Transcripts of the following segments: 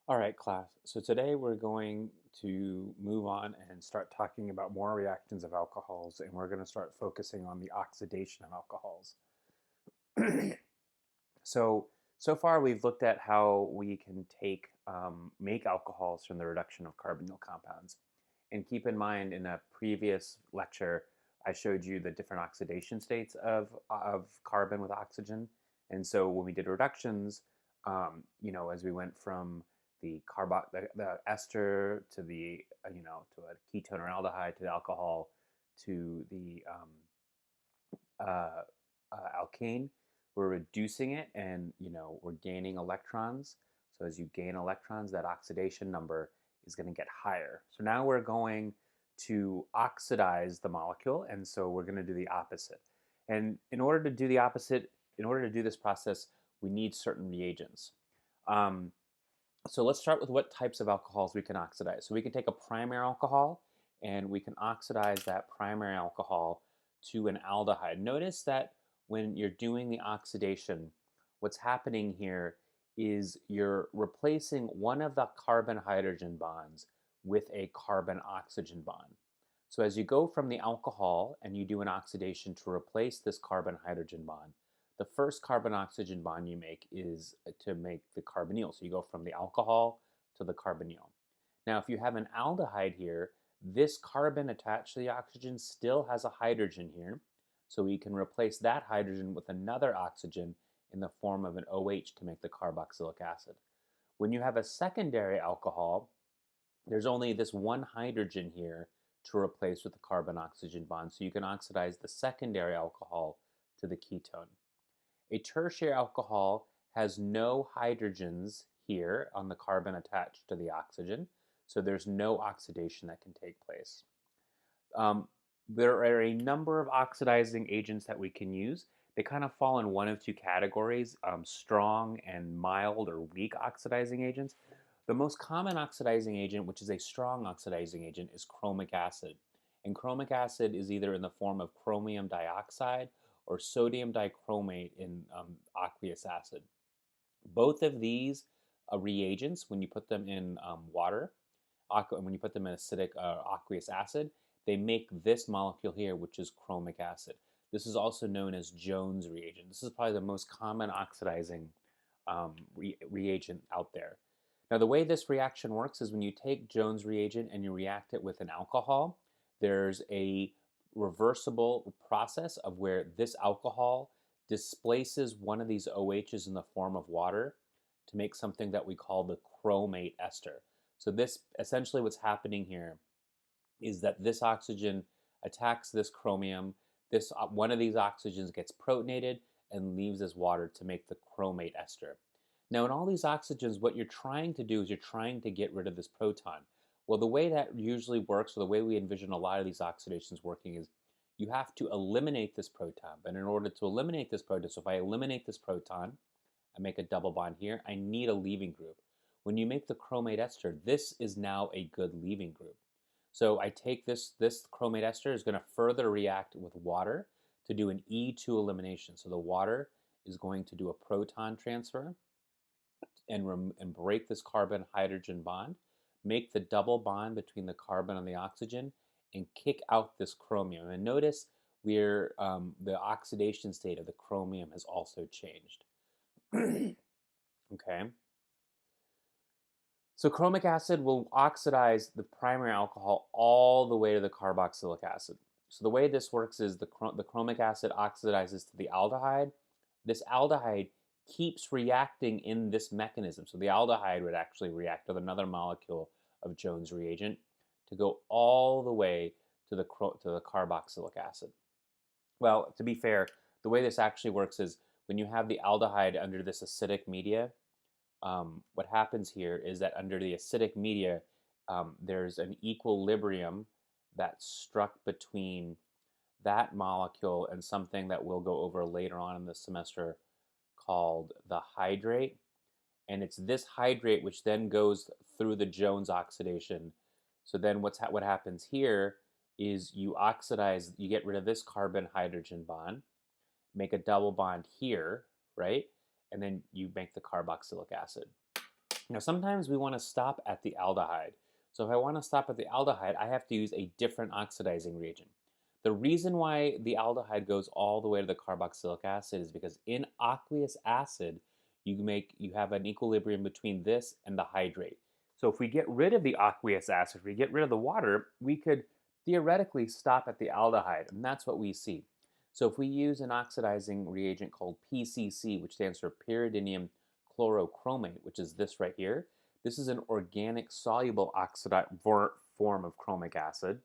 All right, class. So today we're going to move on and start talking about more reactions of alcohols, and we're going to start focusing on the oxidation of alcohols. So, so far we've looked at how we can make alcohols from the reduction of carbonyl compounds. And keep in mind, in a previous lecture, I showed you the different oxidation states of carbon with oxygen. And so when we did reductions, as we went from the ester to to a ketone or aldehyde to the alcohol to the alkane, we're reducing it, and we're gaining electrons. So as you gain electrons, that oxidation number is going to get higher. So now we're going to oxidize the molecule, and so we're going to do the opposite. And in order to do the opposite, in order to do this process, we need certain reagents. So let's start with what types of alcohols we can oxidize. So we can take a primary alcohol and we can oxidize that primary alcohol to an aldehyde. Notice that when you're doing the oxidation, what's happening here is you're replacing one of the carbon-hydrogen bonds with a carbon-oxygen bond. So as you go from the alcohol and you do an oxidation to replace this carbon-hydrogen bond, the first carbon-oxygen bond you make is to make the carbonyl. So you go from the alcohol to the carbonyl. Now, if you have an aldehyde here, this carbon attached to the oxygen still has a hydrogen here. So we can replace that hydrogen with another oxygen in the form of an OH to make the carboxylic acid. When you have a secondary alcohol, there's only this one hydrogen here to replace with the carbon-oxygen bond. So you can oxidize the secondary alcohol to the ketone. A tertiary alcohol has no hydrogens here on the carbon attached to the oxygen, so there's no oxidation that can take place. There are a number of oxidizing agents that we can use. They kind of fall in one of two categories, strong and mild or weak oxidizing agents. The most common oxidizing agent, which is a strong oxidizing agent, is chromic acid. And chromic acid is either in the form of chromium dioxide or sodium dichromate in aqueous acid. Both of these reagents, when you put them in water, when you put them in acidic aqueous acid, they make this molecule here, which is chromic acid. This is also known as Jones reagent. This is probably the most common oxidizing reagent out there. Now, the way this reaction works is when you take Jones reagent and you react it with an alcohol, there's a reversible process of where this alcohol displaces one of these OHs in the form of water to make something that we call the chromate ester. So this, essentially what's happening here is that this oxygen attacks this chromium. One of these oxygens gets protonated and leaves as water to make the chromate ester. Now, in all these oxygens, what you're trying to do is you're trying to get rid of this proton. Well, the way that usually works, or the way we envision a lot of these oxidations working, is you have to eliminate this proton. But in order to eliminate this proton, so if I eliminate this proton, I make a double bond here, I need a leaving group. When you make the chromate ester, this is now a good leaving group. So I take this chromate ester is going to further react with water to do an E2 elimination. So the water is going to do a proton transfer and break this carbon-hydrogen bond, make the double bond between the carbon and the oxygen, and kick out this chromium. And notice the oxidation state of the chromium has also changed. Okay. So chromic acid will oxidize the primary alcohol all the way to the carboxylic acid. So the way this works is the chromic acid oxidizes to the aldehyde. This aldehyde keeps reacting in this mechanism. So the aldehyde would actually react with another molecule of Jones reagent to go all the way to the carboxylic acid. Well, to be fair, the way this actually works is when you have the aldehyde under this acidic media, what happens here is that under the acidic media, there's an equilibrium that's struck between that molecule and something that we'll go over later on in the semester called the hydrate. And it's this hydrate which then goes through the Jones oxidation. So then what happens here is you oxidize, you get rid of this carbon-hydrogen bond, make a double bond here, right? And then you make the carboxylic acid. Now, sometimes we want to stop at the aldehyde. So if I want to stop at the aldehyde, I have to use a different oxidizing reagent. The reason why the aldehyde goes all the way to the carboxylic acid is because in aqueous acid, you have an equilibrium between this and the hydrate. So if we get rid of the aqueous acid, if we get rid of the water, we could theoretically stop at the aldehyde, and that's what we see. So if we use an oxidizing reagent called PCC, which stands for pyridinium chlorochromate, which is this right here, this is an organic soluble form of chromic acid.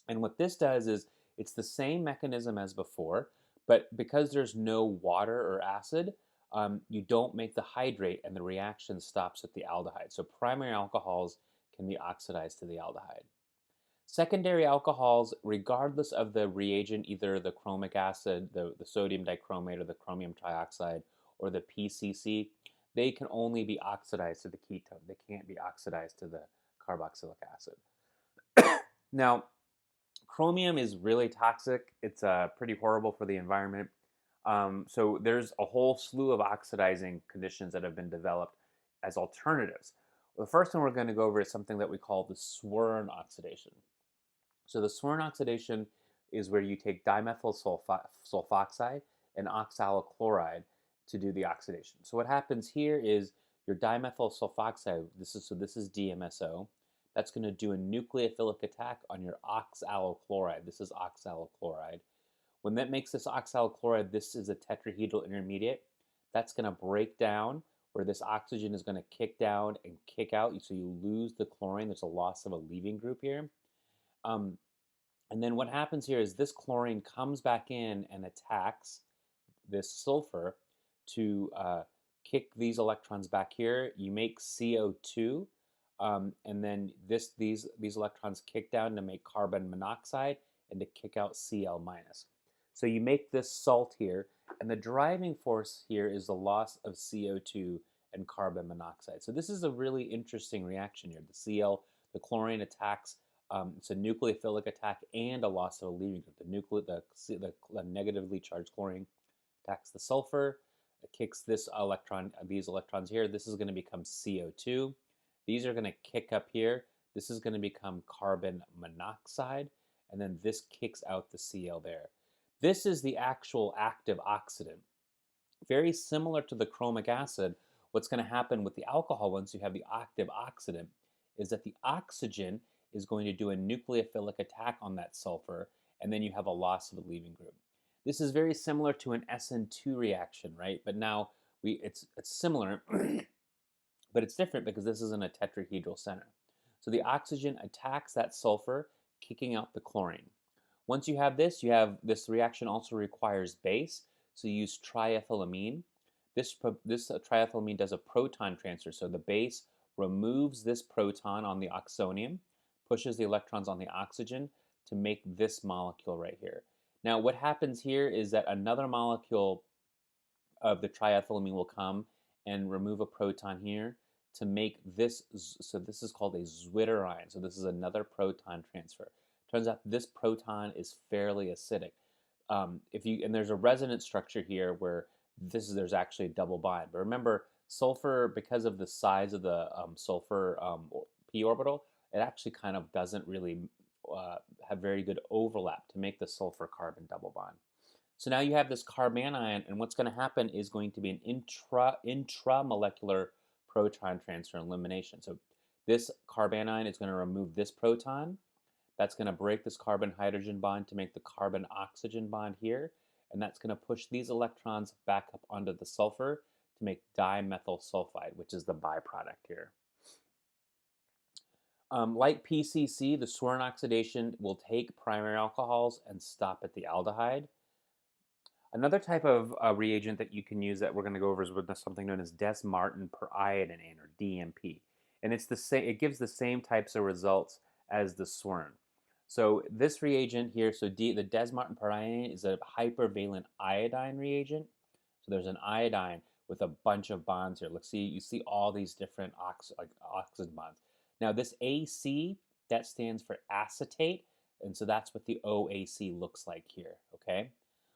And what this does is it's the same mechanism as before, but because there's no water or acid, you don't make the hydrate and the reaction stops at the aldehyde. So primary alcohols can be oxidized to the aldehyde. Secondary alcohols, regardless of the reagent, either the chromic acid, the sodium dichromate, or the chromium trioxide, or the PCC, they can only be oxidized to the ketone. They can't be oxidized to the carboxylic acid. Now, chromium is really toxic. It's pretty horrible for the environment. So there's a whole slew of oxidizing conditions that have been developed as alternatives. Well, the first one we're going to go over is something that we call the Swern oxidation. So the Swern oxidation is where you take dimethyl sulfoxide and oxalochloride to do the oxidation. So what happens here is your dimethyl sulfoxide, this is DMSO, that's going to do a nucleophilic attack on your oxalochloride. This is oxalochloride. When that makes this oxalochloride, this is a tetrahedral intermediate. That's going to break down where this oxygen is going to kick down and kick out. So you lose the chlorine. There's a loss of a leaving group here. And then what happens here is this chlorine comes back in and attacks this sulfur to kick these electrons back here. You make CO2, and then these electrons kick down to make carbon monoxide and to kick out Cl minus. So you make this salt here, and the driving force here is the loss of CO2 and carbon monoxide. So this is a really interesting reaction here. The chlorine attacks. It's a nucleophilic attack and a loss of a leaving group. The negatively charged chlorine attacks the sulfur. It kicks these electrons here. This is going to become CO2. These are going to kick up here. This is going to become carbon monoxide, and then this kicks out the Cl there. This is the actual active oxidant. Very similar to the chromic acid, what's going to happen with the alcohol once you have the active oxidant is that the oxygen is going to do a nucleophilic attack on that sulfur, and then you have a loss of a leaving group. This is very similar to an SN2 reaction, right? But now it's similar, but it's different because this isn't a tetrahedral center. So the oxygen attacks that sulfur, kicking out the chlorine. Once you have this reaction also requires base, so you use triethylamine. This triethylamine does a proton transfer, so the base removes this proton on the oxonium, pushes the electrons on the oxygen to make this molecule right here. Now, what happens here is that another molecule of the triethylamine will come and remove a proton here to make this, so this is called a zwitterion. So this is another proton transfer. Turns out this proton is fairly acidic. And there's a resonance structure here where there's actually a double bond. But remember, sulfur, because of the size of the sulfur p orbital, it actually kind of doesn't really have very good overlap to make the sulfur-carbon double bond. So now you have this carbanion, and what's going to happen is going to be an intramolecular proton transfer elimination. So this carbanion is going to remove this proton. That's going to break this carbon-hydrogen bond to make the carbon-oxygen bond here, and that's going to push these electrons back up onto the sulfur to make dimethyl sulfide, which is the byproduct here. Like PCC, the Swern oxidation will take primary alcohols and stop at the aldehyde. Another type of reagent that you can use that we're going to go over is with something known as Des-Martin periodinane, or DMP. And it's the same. It gives the same types of results as the Swern. So this reagent here, the Des-Martin periodinane is a hypervalent iodine reagent. So there's an iodine with a bunch of bonds here. You see all these different oxygen bonds. Now this AC, that stands for acetate, and so that's what the OAC looks like here, okay?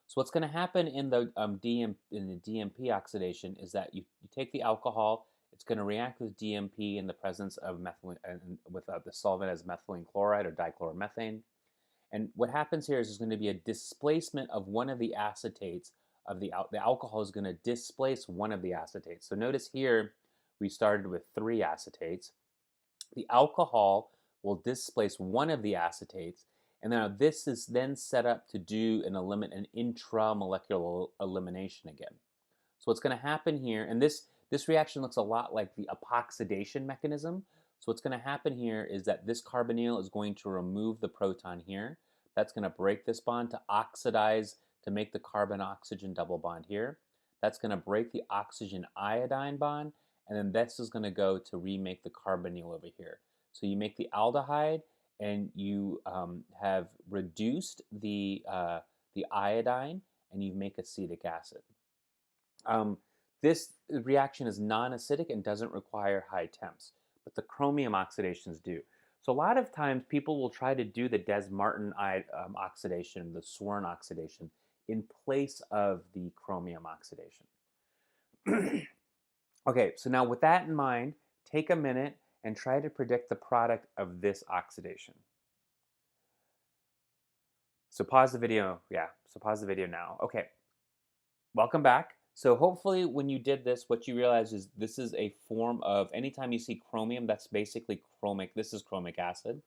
So what's going to happen in the DMP oxidation is that you take the alcohol, It's going to react with DMP in the presence of methylene, with the solvent as methylene chloride or dichloromethane. And what happens here is there's going to be a displacement of one of the acetates of the alcohol is going to displace one of the acetates. So notice here we started with 3 acetates. The alcohol will displace one of the acetates, and now this is then set up to do an intramolecular elimination again. So what's going to happen here, and this reaction looks a lot like the epoxidation mechanism. So what's going to happen here is that this carbonyl is going to remove the proton here. That's going to break this bond to oxidize to make the carbon-oxygen double bond here. That's going to break the oxygen-iodine bond, and then this is going to go to remake the carbonyl over here. So you make the aldehyde, and you have reduced the iodine, and you make acetic acid. This reaction is non-acidic and doesn't require high temps, but the chromium oxidations do. So a lot of times people will try to do the Des-Martin oxidation, the Swern oxidation, in place of the chromium oxidation. Okay, so now with that in mind, take a minute and try to predict the product of this oxidation. So pause the video, so pause the video now. Okay, welcome back. So hopefully when you did this, what you realize is this is a form of, anytime you see chromium, that's basically this is chromic acid.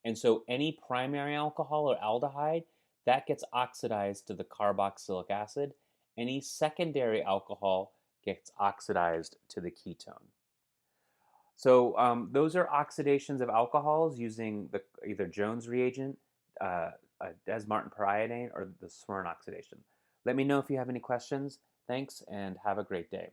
And so any primary alcohol or aldehyde, that gets oxidized to the carboxylic acid. Any secondary alcohol gets oxidized to the ketone. So those are oxidations of alcohols using either Jones reagent, Des-Martin periodine, or the Swern oxidation. Let me know if you have any questions. Thanks, and have a great day.